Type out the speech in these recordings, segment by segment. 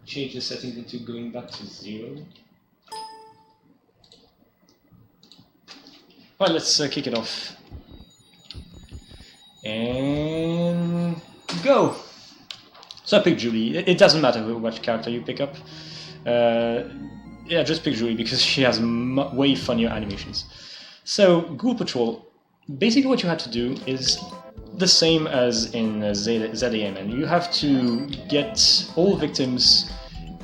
change the settings into going back to 0. Well, let's kick it off. And go! So I picked Julie. It doesn't matter what character you pick up. Yeah, just pick Julie because she has way funnier animations. So, Ghoul Patrol, basically what you have to do is the same as in ZAMN. You have to get all victims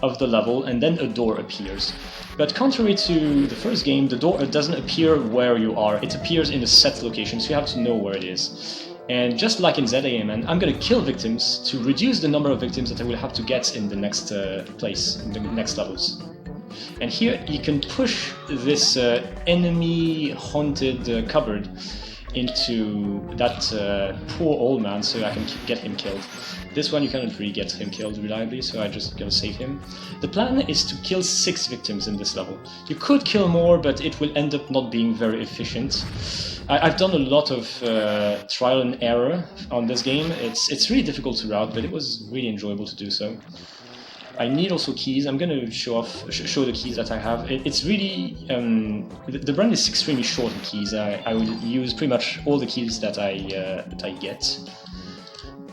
of the level and then a door appears. But contrary to the first game, the door doesn't appear where you are, it appears in a set location, so you have to know where it is. And just like in ZAMN, I'm gonna kill victims to reduce the number of victims that I will have to get in the next place, in the next levels. And here you can push this enemy-haunted cupboard into that poor old man so I can get him killed. This one you cannot really get him killed reliably, so I'm just gonna save him. The plan is to kill 6 victims in this level. You could kill more, but it will end up not being very efficient. I've done a lot of trial and error on this game. It's really difficult to route, but it was really enjoyable to do so. I need also keys. I'm gonna show the keys that I have. It's really the brand is extremely short in keys. I will use pretty much all the keys that I get.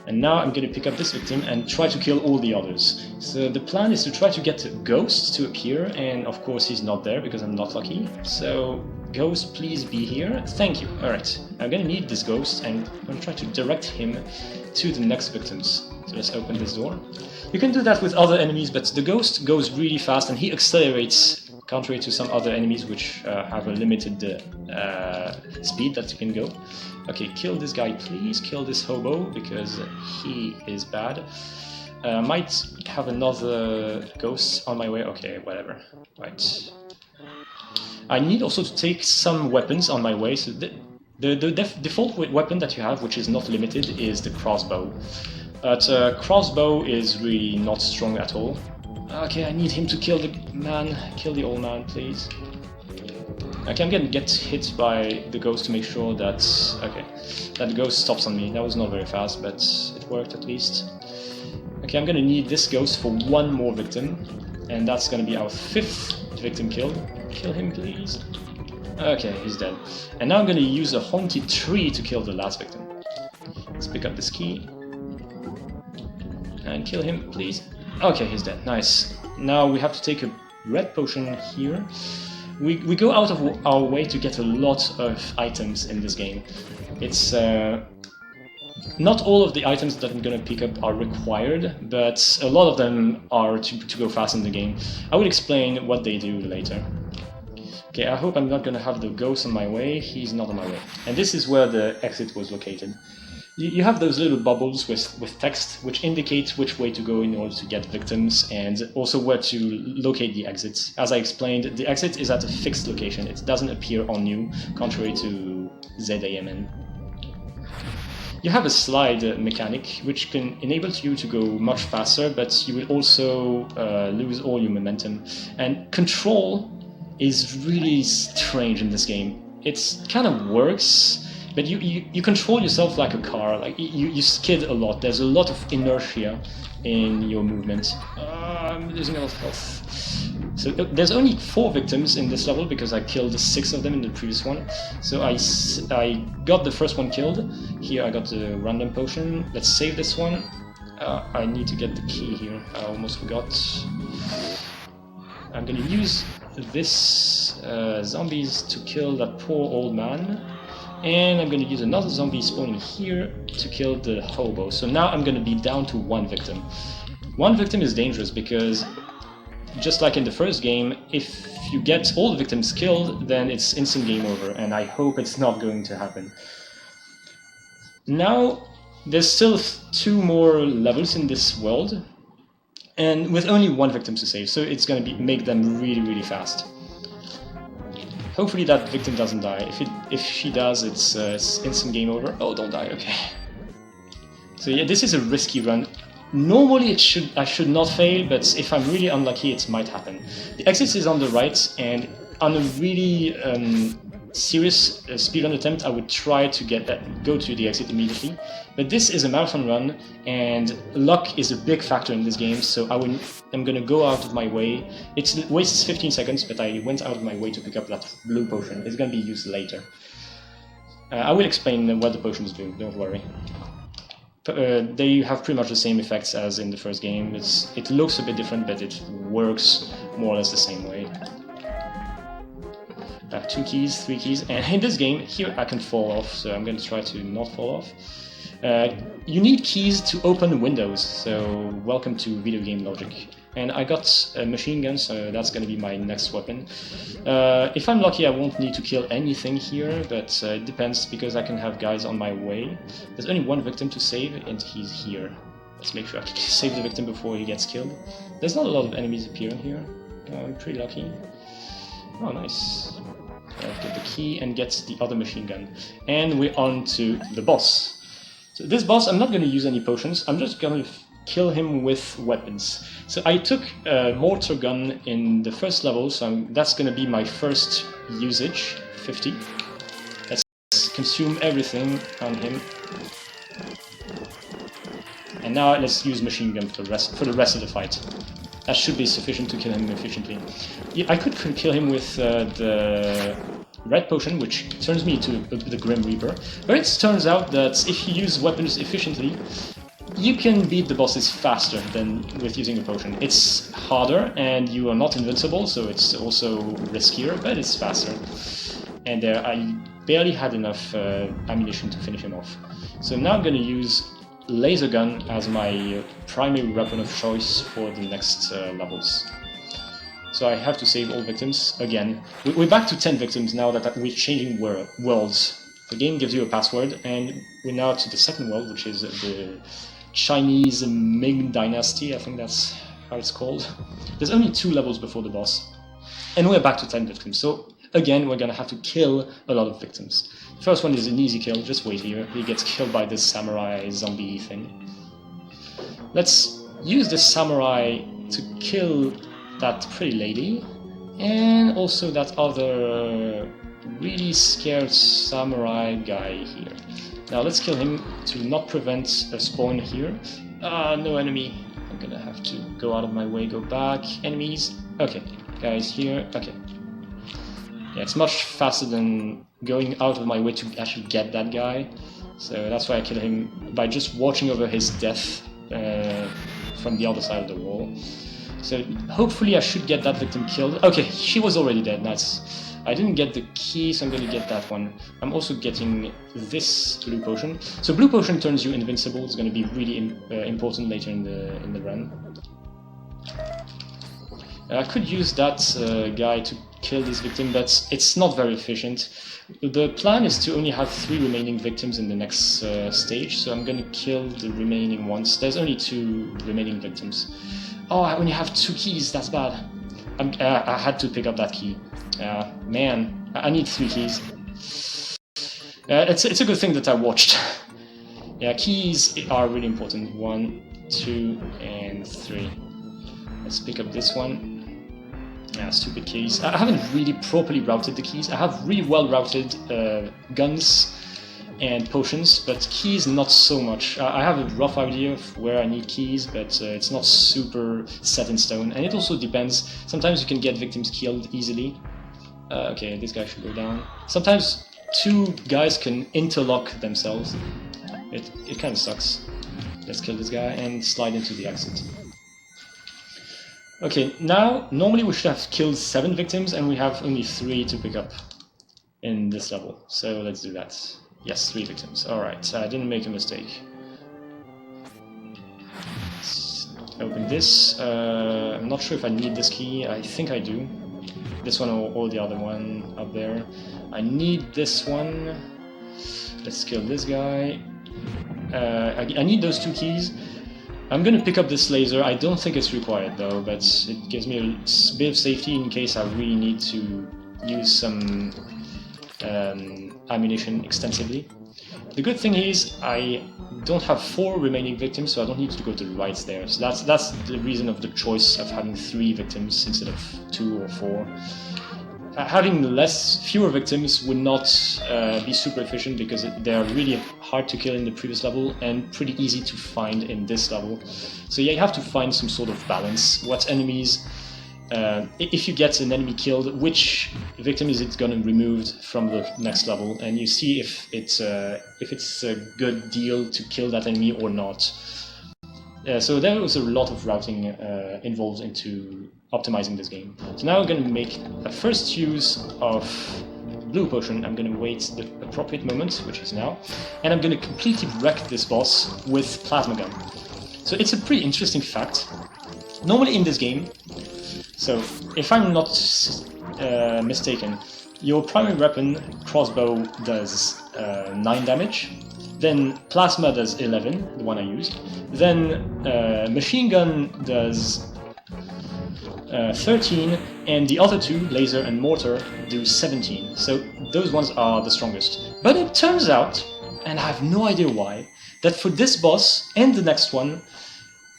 And now I'm gonna pick up this victim and try to kill all the others. So the plan is to try to get Ghost to appear, and of course he's not there because I'm not lucky. So Ghost, please be here. Thank you. Alright, I'm gonna need this Ghost and I'm gonna try to direct him to the next victims. So let's open this door. You can do that with other enemies, but the Ghost goes really fast and he accelerates, contrary to some other enemies which have a limited speed that you can go. Okay, kill this guy, please. Kill this hobo, because he is bad. Might have another Ghost on my way. Okay, whatever. Right. I need also to take some weapons on my way. So the default weapon that you have, which is not limited, is the crossbow. But crossbow is really not strong at all. Okay, I need him to kill the man. Kill the old man, please. Okay, I'm gonna get hit by the Ghost to make sure that... okay, that Ghost stops on me. That was not very fast, but it worked at least. Okay, I'm gonna need this Ghost for one more victim. And that's gonna be our 5th victim killed. Kill him, please. Okay, he's dead. And now I'm gonna use a haunted tree to kill the last victim. Let's pick up this key. And kill him, please. Okay, he's dead. Nice. Now we have to take a red potion here. We go out of our way to get a lot of items in this game. It's not all of the items that I'm gonna pick up are required, but a lot of them are to go fast in the game. I will explain what they do later. Okay, I hope I'm not gonna have the Ghost on my way. He's not on my way. And this is where the exit was located. You have those little bubbles with text which indicate which way to go in order to get victims and also where to locate the exits. As I explained, the exit is at a fixed location. It doesn't appear on you, contrary to ZAMN. You have a slide mechanic which can enable you to go much faster, but you will also lose all your momentum. And control is really strange in this game. It kind of works, but you control yourself like a car, like you skid a lot. There's a lot of inertia in your movement. I'm losing a lot of health. So there's only 4 victims in this level because I killed 6 of them in the previous one. So I got the first one killed. Here I got the random potion. Let's save this one. I need to get the key here. I almost forgot. I'm gonna use this zombies to kill that poor old man. And I'm going to use another zombie spawning here to kill the hobo. So now I'm going to be down to 1 victim. 1 victim is dangerous because, just like in the first game, if you get all the victims killed, then it's instant game over, and I hope it's not going to happen. Now, there's still 2 more levels in this world, and with only 1 victim to save, so it's going to make them really, really fast. Hopefully that victim doesn't die. If she does, it's instant game over. Oh, don't die, okay. So yeah, this is a risky run. Normally I should not fail, but if I'm really unlucky, it might happen. The exit is on the right, and on a really serious speedrun attempt, I would try to go to the exit immediately. But this is a marathon run, and luck is a big factor in this game, so I'm gonna go out of my way. It wastes 15 seconds, but I went out of my way to pick up that blue potion. It's gonna be used later. I will explain what the potions do, don't worry. They have pretty much the same effects as in the first game. It looks a bit different, but it works more or less the same way. 2 keys, 3 keys, and in this game, here I can fall off, so I'm going to try to not fall off. You need keys to open windows, so welcome to video game logic. And I got a machine gun, so that's going to be my next weapon. If I'm lucky, I won't need to kill anything here, but it depends, because I can have guys on my way. There's only one victim to save, and he's here. Let's make sure I can save the victim before he gets killed. There's not a lot of enemies appearing here. I'm pretty lucky. Oh, nice. I'll get the key and get the other machine gun. And we're on to the boss. So this boss, I'm not going to use any potions. I'm just going to kill him with weapons. So I took a mortar gun in the first level, so that's going to be my first usage, 50. Let's consume everything on him. And now let's use machine gun for the rest of the fight. That should be sufficient to kill him efficiently. Yeah, I could kill him with the red potion, which turns me into the Grim Reaper. But it turns out that if you use weapons efficiently, you can beat the bosses faster than with using a potion. It's harder, and you are not invincible, so it's also riskier, but it's faster. And I barely had enough ammunition to finish him off. So now I'm going to use laser gun as my primary weapon of choice for the next levels. So I have to save all victims again. We're back to 10 victims now that we're changing worlds. The game gives you a password, and we're now to the second world, which is the Chinese Ming Dynasty. I think that's how it's called. There's only 2 levels before the boss, and we're back to 10 victims. So again, we're gonna have to kill a lot of victims. First one is an easy kill, just wait here. He gets killed by this samurai zombie thing. Let's use the samurai to kill that pretty lady, and also that other really scared samurai guy here. Now let's kill him to not prevent a spawn here. Ah, no enemy. I'm gonna have to go out of my way, go back. Enemies. Okay, guys here. Okay. Yeah, it's much faster than going out of my way to actually get that guy. So that's why I kill him by just watching over his death from the other side of the wall. So hopefully I should get that victim killed. Okay, she was already dead. Nice. I didn't get the key, so I'm going to get that one. I'm also getting this blue potion. So blue potion turns you invincible. It's going to be really important later in the run. I could use that guy to kill this victim, but it's not very efficient. The plan is to only have 3 remaining victims in the next stage, so I'm gonna kill the remaining ones. There's only 2 remaining victims. Oh, I only have 2 keys, that's bad. I had to pick up that key. Man, I need 3 keys. It's a good thing that I watched. Yeah, keys are really important. 1, 2, and 3. Let's pick up this one. Yeah, stupid keys. I haven't really properly routed the keys. I have really well routed guns and potions, but keys not so much. I have a rough idea of where I need keys, but it's not super set in stone. And it also depends. Sometimes you can get victims killed easily. Okay, this guy should go down. Sometimes 2 guys can interlock themselves. It kind of sucks. Let's kill this guy and slide into the exit. Okay, now, normally we should have killed 7 victims, and we have only 3 to pick up in this level. So let's do that. Yes, 3 victims. Alright, I didn't make a mistake. Let's open this. I'm not sure if I need this key. I think I do. This one or the other one up there. I need this one. Let's kill this guy. I need those 2 keys. I'm gonna pick up this laser. I don't think it's required though, but it gives me a bit of safety in case I really need to use some ammunition extensively. The good thing is I don't have 4 remaining victims, so I don't need to go to the right there. So that's the reason of the choice of having 3 victims instead of 2 or 4. having fewer victims would not be super efficient because they are really hard to kill in the previous level and pretty easy to find in this level. So yeah, you have to find some sort of balance. What enemies, if you get an enemy killed, which victim is it going to remove from the next level, and you see if it's a good deal to kill that enemy or not. So there was a lot of routing involved into optimizing this game. So now I'm going to make a first use of blue potion. I'm going to wait the appropriate moment, which is now, and I'm going to completely wreck this boss with plasma gun. So it's a pretty interesting fact. Normally in this game, so if I'm not mistaken, your primary weapon, crossbow, does 9 damage. Then plasma does 11, the one I used. Then machine gun does 13, and the other two, laser and mortar, do 17. So those ones are the strongest. But it turns out, and I have no idea why, that for this boss and the next one,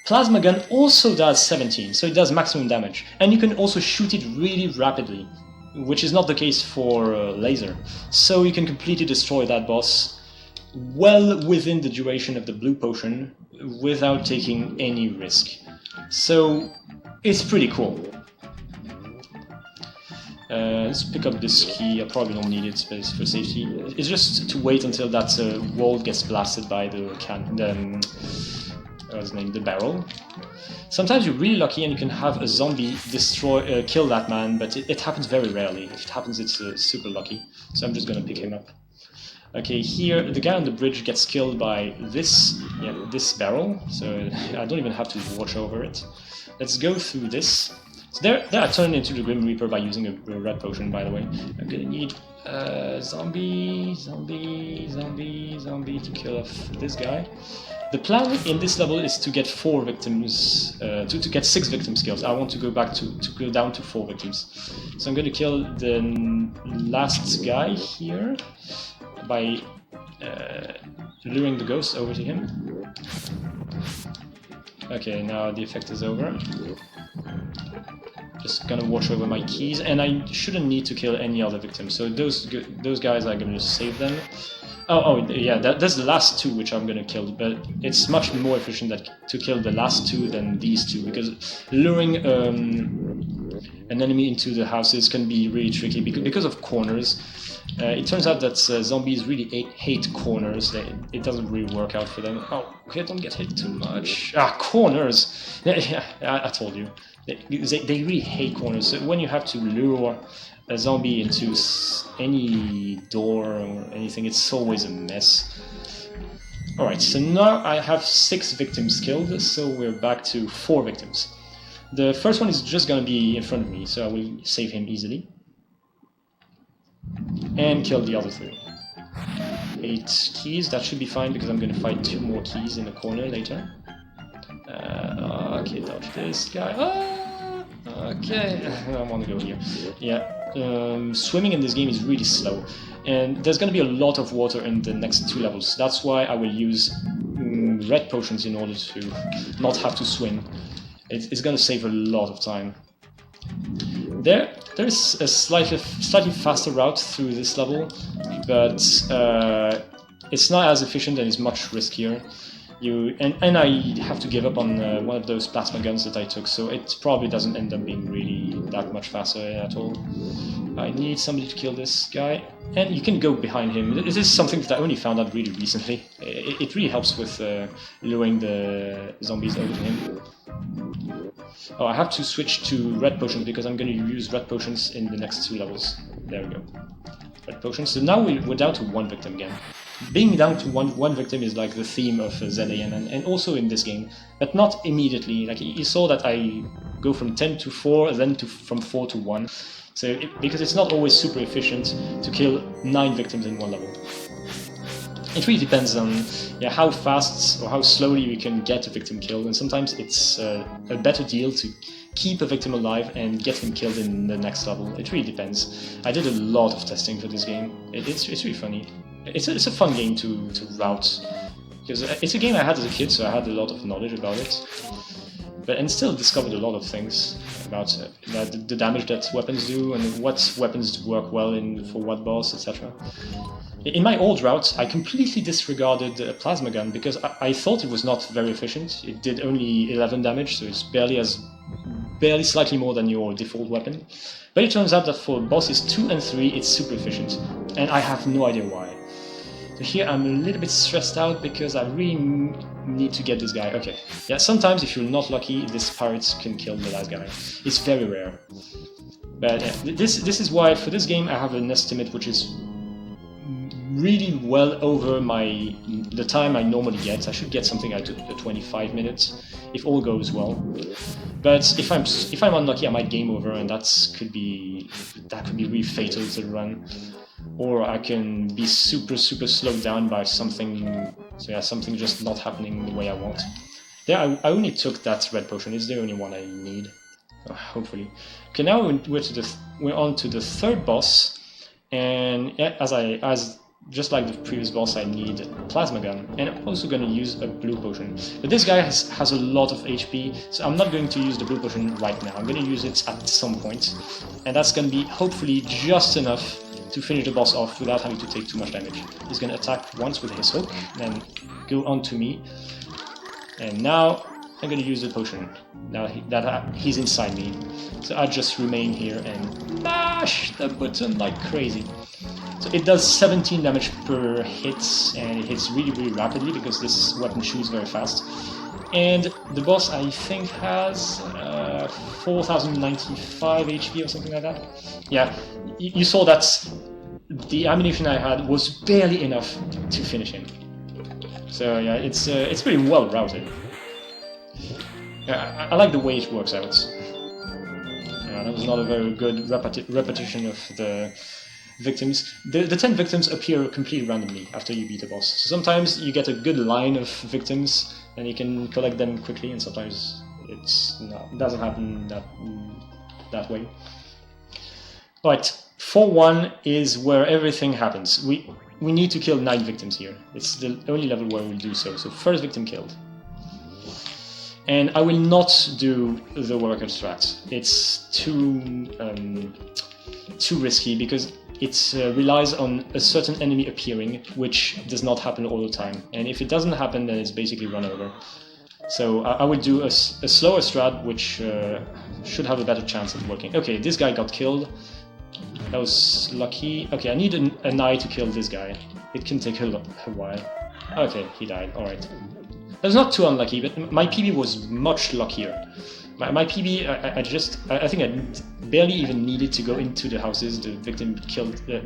plasma gun also does 17, so it does maximum damage. And you can also shoot it really rapidly, which is not the case for laser. So you can completely destroy that boss well within the duration of the blue potion without taking any risk. So it's pretty cool. Let's pick up this key. I probably don't need it, but it's for safety. It's just to wait until that wall gets blasted by the what's his name? The barrel. Sometimes you're really lucky and you can have a zombie kill that man, but it happens very rarely. If it happens, it's super lucky. So I'm just gonna pick him up. Okay, here the guy on the bridge gets killed by this barrel, so I don't even have to watch over it. Let's go through this. So there I turned into the Grim Reaper by using a red potion, by the way. I'm gonna need zombie to kill off this guy. The plan in this level is to get 4 victims, to get 6 victims killed. I want to go back to go down to 4 victims. So I'm going to kill the last guy here by luring the ghost over to him. Okay, now the effect is over. Just gonna watch over my keys, and I shouldn't need to kill any other victims. So those guys, I'm gonna just save them. Oh yeah, that's the last 2 which I'm gonna kill, but it's much more efficient to kill the last 2 than these 2, because luring an enemy into the houses can be really tricky because of corners. It turns out that zombies really hate corners. It doesn't really work out for them. Oh, okay, don't get hit too much. Ah, corners! Yeah, I told you. They really hate corners. So when you have to lure a zombie into any door or anything, it's always a mess. Alright, so now I have 6 victims killed, so we're back to 4 victims. The first one is just gonna be in front of me, so I will save him easily. And kill the other 3. 8 keys, that should be fine because I'm gonna find 2 more keys in the corner later. Okay, dodge this guy. Okay, I want to go here. Yeah, swimming in this game is really slow, and there's going to be a lot of water in the next 2 levels. That's why I will use red potions in order to not have to swim. It's going to save a lot of time. There's a slightly faster route through this level, but it's not as efficient and it's much riskier. And I have to give up on one of those plasma guns that I took, so it probably doesn't end up being really that much faster at all. I need somebody to kill this guy, and you can go behind him. This is something that I only found out really recently. It really helps with luring the zombies over to him. Oh, I have to switch to red potions because I'm going to use red potions in the next 2 levels. There we go. Red potions. So now we're down to 1 victim again. Being down to one victim is like the theme of ZAN and also in this game, but not immediately. Like you saw that I go from 10 to 4, then from 4 to 1. So because it's not always super efficient to kill 9 victims in 1 level. It really depends on how fast or how slowly we can get a victim killed, and sometimes it's a better deal to keep a victim alive and get him killed in the next level. It really depends. I did a lot of testing for this game. It's really funny. It's a fun game to route, because it's a game I had as a kid, so I had a lot of knowledge about it. and still discovered a lot of things about the damage that weapons do and what weapons work well for what boss, etc. In my old route, I completely disregarded a plasma gun because I thought it was not very efficient. It did only 11 damage, so it's barely slightly more than your default weapon. But it turns out that for bosses 2 and 3, it's super efficient, and I have no idea why. So here I'm a little bit stressed out because I really need to get this guy. Okay, yeah, sometimes if you're not lucky, this pirate can kill the last guy. It's very rare. But yeah, this is why for this game I have an estimate which is really well over the time I normally get. I should get something like 25 minutes if all goes well. But if I'm unlucky, I might game over, and that could be really fatal to the run. Or I can be super slowed down by something. So yeah, something just not happening the way I want. There, I only took that red potion. It's the only one I need. Hopefully. Okay, now we're on to the third boss, and yeah, just like the previous boss, I need a plasma gun, and I'm also going to use a blue potion. But this guy has a lot of HP, so I'm not going to use the blue potion right now. I'm going to use it at some point, and that's going to be hopefully just enough to finish the boss off without having to take too much damage. He's going to attack once with his hook, then go on to me, and now I'm going to use the potion. Now he's inside me, so I just remain here and mash the button like crazy. So it does 17 damage per hit, and it hits really rapidly because this weapon shoots very fast. And the boss, I think, has 4095 HP or something like that. Yeah, you saw that the ammunition I had was barely enough to finish him. So yeah, it's pretty well routed. I like the way it works out. Yeah, that was not a very good repetition of the victims. The 10 victims appear completely randomly after you beat a boss. So sometimes you get a good line of victims and you can collect them quickly, and sometimes it doesn't happen that way. Right, 4-1 is where everything happens. We need to kill 9 victims here. It's the only level where we'll do so. So first victim killed. And I will not do the worker strat. It's too risky because it relies on a certain enemy appearing, which does not happen all the time. And if it doesn't happen, then it's basically run over. So I would do a slower strat, which should have a better chance of working. Okay, this guy got killed. That was lucky. Okay, I need an eye to kill this guy. It can take a while. Okay, he died. Alright. That was not too unlucky, but my PB was much luckier. My PB, I think I barely even needed to go into the houses. The victim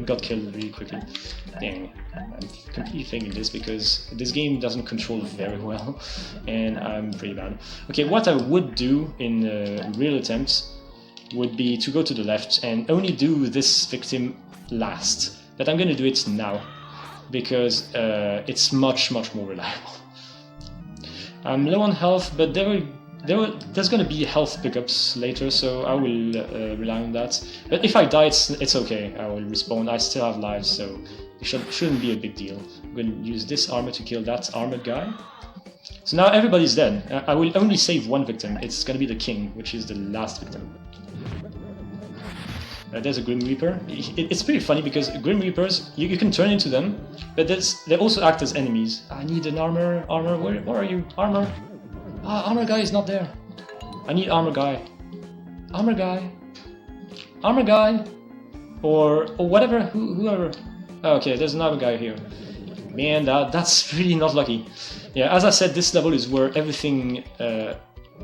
got killed really quickly. Dang, I'm completely failing this because this game doesn't control very well, and I'm pretty bad. Okay, what I would do in real attempts would be to go to the left and only do this victim last. But I'm going to do it now because it's much more reliable. I'm low on health, but there's going to be health pickups later, so I will rely on that. But if I die, it's okay. I will respawn. I still have lives, so it shouldn't be a big deal. I'm going to use this armor to kill that armored guy. So now everybody's dead. I will only save one victim. It's going to be the king, which is the last victim. There's a Grim Reaper. It's pretty funny because Grim Reapers, you can turn into them, but they also act as enemies. I need an armor, where are you? Armor? Ah, armor guy is not there. I need armor guy. Armor guy. Armor guy. Or whatever, whoever. Okay, there's another guy here. Man, that's really not lucky. Yeah, as I said, this level is where everything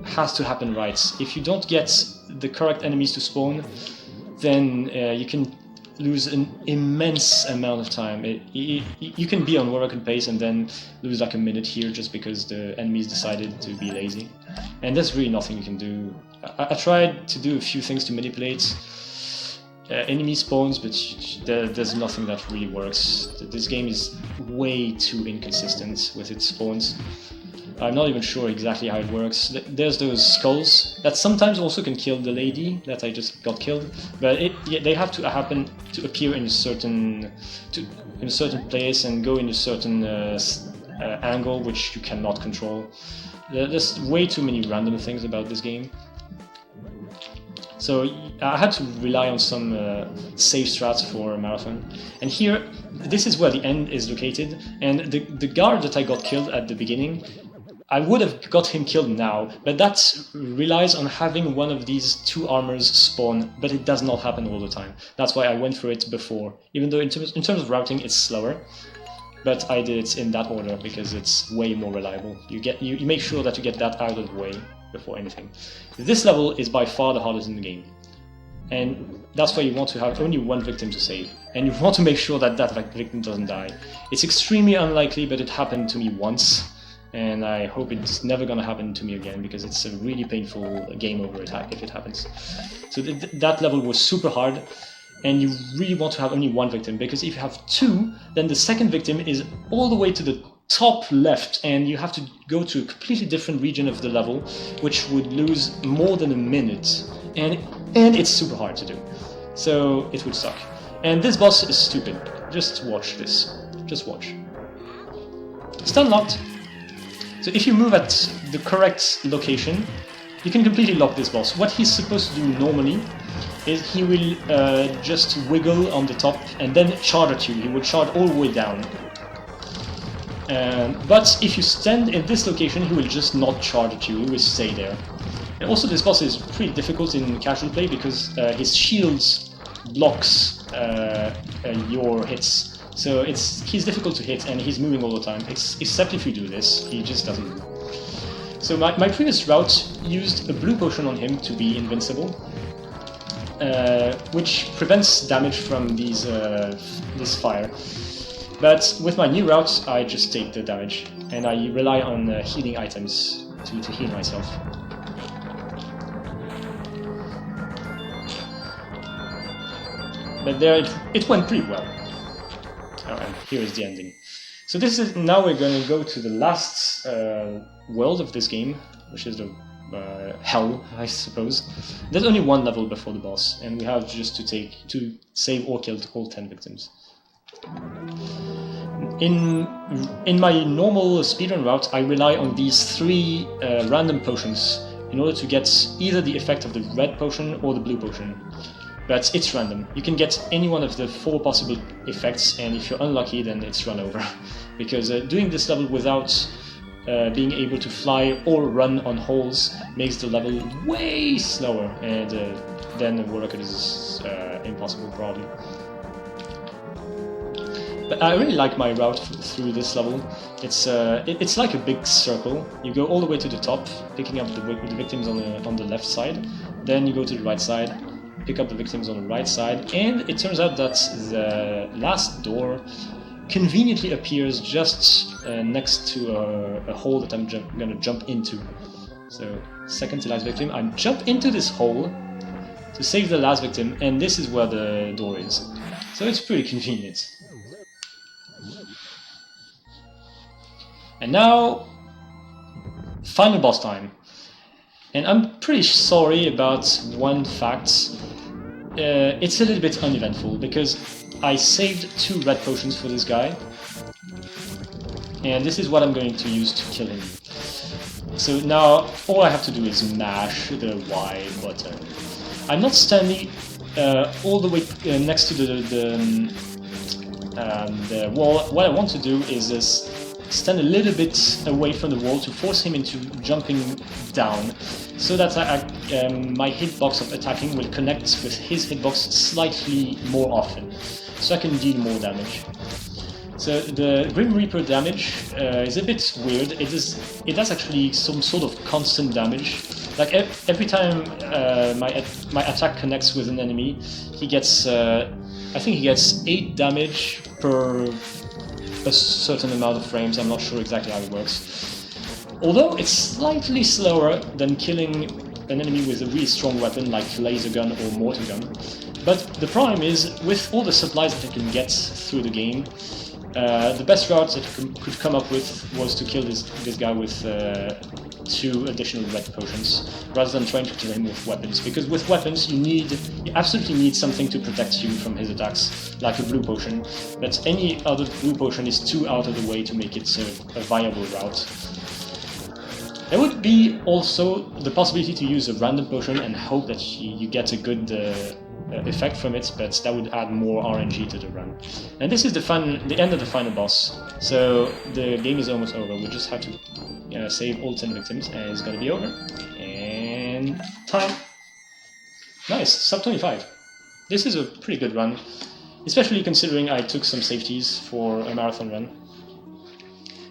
has to happen right. If you don't get the correct enemies to spawn, then you can lose an immense amount of time. You can be on working pace and then lose like a minute here just because the enemies decided to be lazy. And there's really nothing you can do. I tried to do a few things to manipulate enemy spawns, but there's nothing that really works. This game is way too inconsistent with its spawns. I'm not even sure exactly how it works. There's those skulls that sometimes also can kill the lady that I just got killed, but they have to happen to appear in a certain place and go in a certain angle, which you cannot control. There's way too many random things about this game. So I had to rely on some save strats for a marathon. And here, this is where the end is located. And the guard that I got killed at the beginning, I would have got him killed now, but that relies on having one of these 2 armors spawn, but it does not happen all the time. That's why I went for it before, even though in terms of routing it's slower. But I did it in that order because it's way more reliable. You make sure that you get that out of the way before anything. This level is by far the hardest in the game. And that's why you want to have only 1 victim to save. And you want to make sure that that victim doesn't die. It's extremely unlikely, but it happened to me once. And I hope it's never gonna happen to me again, because it's a really painful game over if it happens. So that level was super hard, and you really want to have only 1 victim, because if you have 2, then the second victim is all the way to the top left, and you have to go to a completely different region of the level, which would lose more than a minute, and it's super hard to do. So it would suck. And this boss is stupid. Just watch this. Just watch. Stun locked. So if you move at the correct location, you can completely lock this boss. What he's supposed to do normally is he will just wiggle on the top and then charge at you. He will charge all the way down. But if you stand in this location, he will just not charge at you, he will stay there. And also this boss is pretty difficult in casual play because his shields blocks your hits. So he's difficult to hit and he's moving all the time, except if you do this, he just doesn't move. So my previous route used a blue potion on him to be invincible, which prevents damage from this fire. But with my new route, I just take the damage, and I rely on healing items to heal myself. But there it went pretty well. Oh, and here is the ending. So now we're going to go to the last world of this game, which is the hell, I suppose. There's only 1 level before the boss, and we have just to save or kill all 10 victims. In my normal speedrun route, I rely on these 3 random potions in order to get either the effect of the red potion or the blue potion. But it's random. You can get any one of the 4 possible effects, and if you're unlucky, then it's run over. Because doing this level without being able to fly or run on holes makes the level way slower, and then the world record is impossible, probably. But I really like my route through this level. It's like a big circle. You go all the way to the top, picking up the victims on the left side. Then you go to the right side, pick up the victims on the right side, and it turns out that the last door conveniently appears just next to a hole that I'm gonna jump into. So, second to last victim, I jump into this hole to save the last victim, and this is where the door is. So it's pretty convenient. And now, final boss time. And I'm pretty sorry about one fact. It's a little bit uneventful, because I saved 2 red potions for this guy. And this is what I'm going to use to kill him. So now, all I have to do is mash the Y button. I'm not standing all the way next to the wall. What I want to do is stand a little bit away from the wall to force him into jumping down, so that my hitbox of attacking will connect with his hitbox slightly more often, so I can deal more damage. So the Grim Reaper damage is a bit weird. It does actually some sort of constant damage. Like every time my attack connects with an enemy, he gets I think he gets 8 damage per a certain amount of frames. I'm not sure exactly how it works. Although it's slightly slower than killing an enemy with a really strong weapon like laser gun or mortar gun. But the problem is, with all the supplies that you can get through the game, the best route that you could come up with was to kill this guy with 2 additional red potions, rather than trying to kill him with weapons. Because with weapons you absolutely need something to protect you from his attacks, like a blue potion, but any other blue potion is too out of the way to make it a viable route. There would be also the possibility to use a random potion and hope that you get a good effect from it, but that would add more RNG to the run. And this is the end of the final boss. So the game is almost over. We just have to save all 10 victims, and it's gonna be over. And time. Nice, sub 25. This is a pretty good run, especially considering I took some safeties for a marathon run.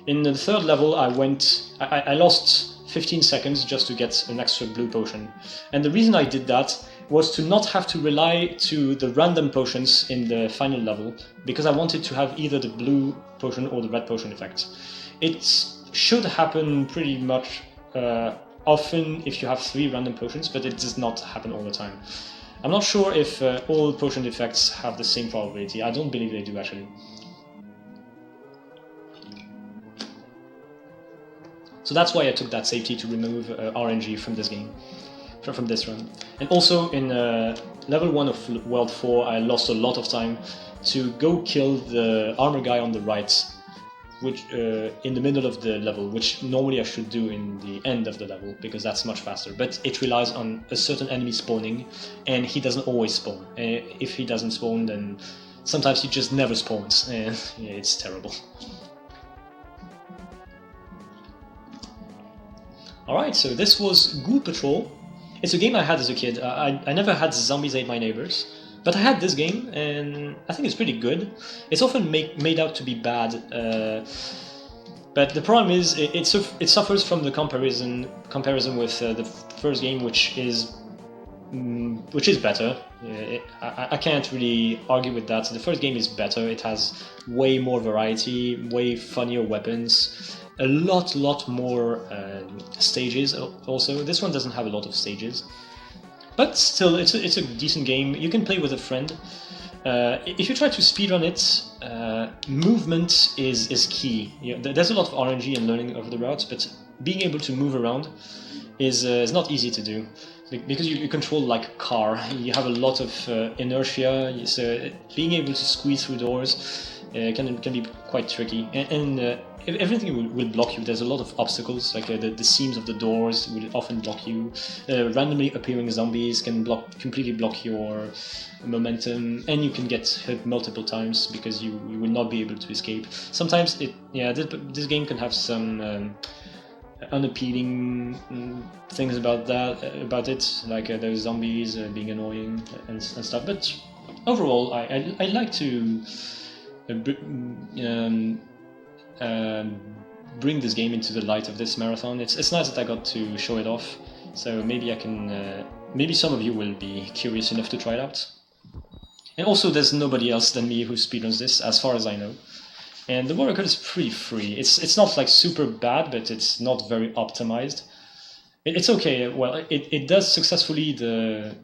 In the third level, I lost 15 seconds just to get an extra blue potion. And the reason I did that was to not have to rely to the random potions in the final level, because I wanted to have either the blue potion or the red potion effect. It should happen pretty much often if you have 3 random potions, but it does not happen all the time. I'm not sure if all potion effects have the same probability. I don't believe they do, actually. So that's why I took that safety to remove RNG from this game, from this run. And also in level 1 of World 4, I lost a lot of time to go kill the armor guy on the right, which in the middle of the level, which normally I should do in the end of the level, because that's much faster. But it relies on a certain enemy spawning, and he doesn't always spawn. If he doesn't spawn, then sometimes he just never spawns, and yeah, it's terrible. Alright, so this was Ghoul Patrol. It's a game I had as a kid. I never had Zombies Ate My Neighbors, but I had this game, and I think it's pretty good. It's often made out to be bad, but the problem is it suffers from the comparison with the first game, which is better. I can't really argue with that. The first game is better. It has way more variety, way funnier weapons, a lot more stages also. This one doesn't have a lot of stages, but still it's a decent game. You can play with a friend. If you try to speedrun it, movement is key. There's a lot of RNG and learning of the routes, but being able to move around is not easy to do, because you control like a car. You have a lot of inertia, so being able to squeeze through doors can be quite tricky, and everything will block you. There's a lot of obstacles, like the seams of the doors will often block you. Randomly appearing zombies can completely block your momentum, and you can get hit multiple times because you will not be able to escape. Sometimes this game can have some unappealing things about it, like those zombies being annoying and stuff. But overall, I like to bring this game into the light of this marathon. It's nice that I got to show it off, so maybe I can maybe some of you will be curious enough to try it out. And also, there's nobody else than me who speedruns this, as far as I know. And the world record is pretty free. It's not like super bad, but it's not very optimized. It's okay. Well, it does successfully the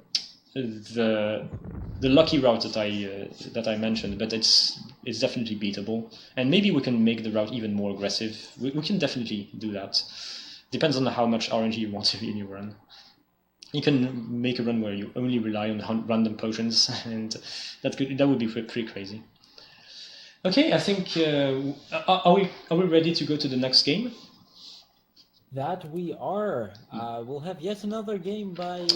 lucky route that I mentioned, but it's definitely beatable. And maybe we can make the route even more aggressive. We can definitely do that. Depends on how much RNG you want to be in your run. You can make a run where you only rely on random potions, and that would be pretty crazy. Okay, I think are we ready to go to the next game? That we are. We'll have yet another game by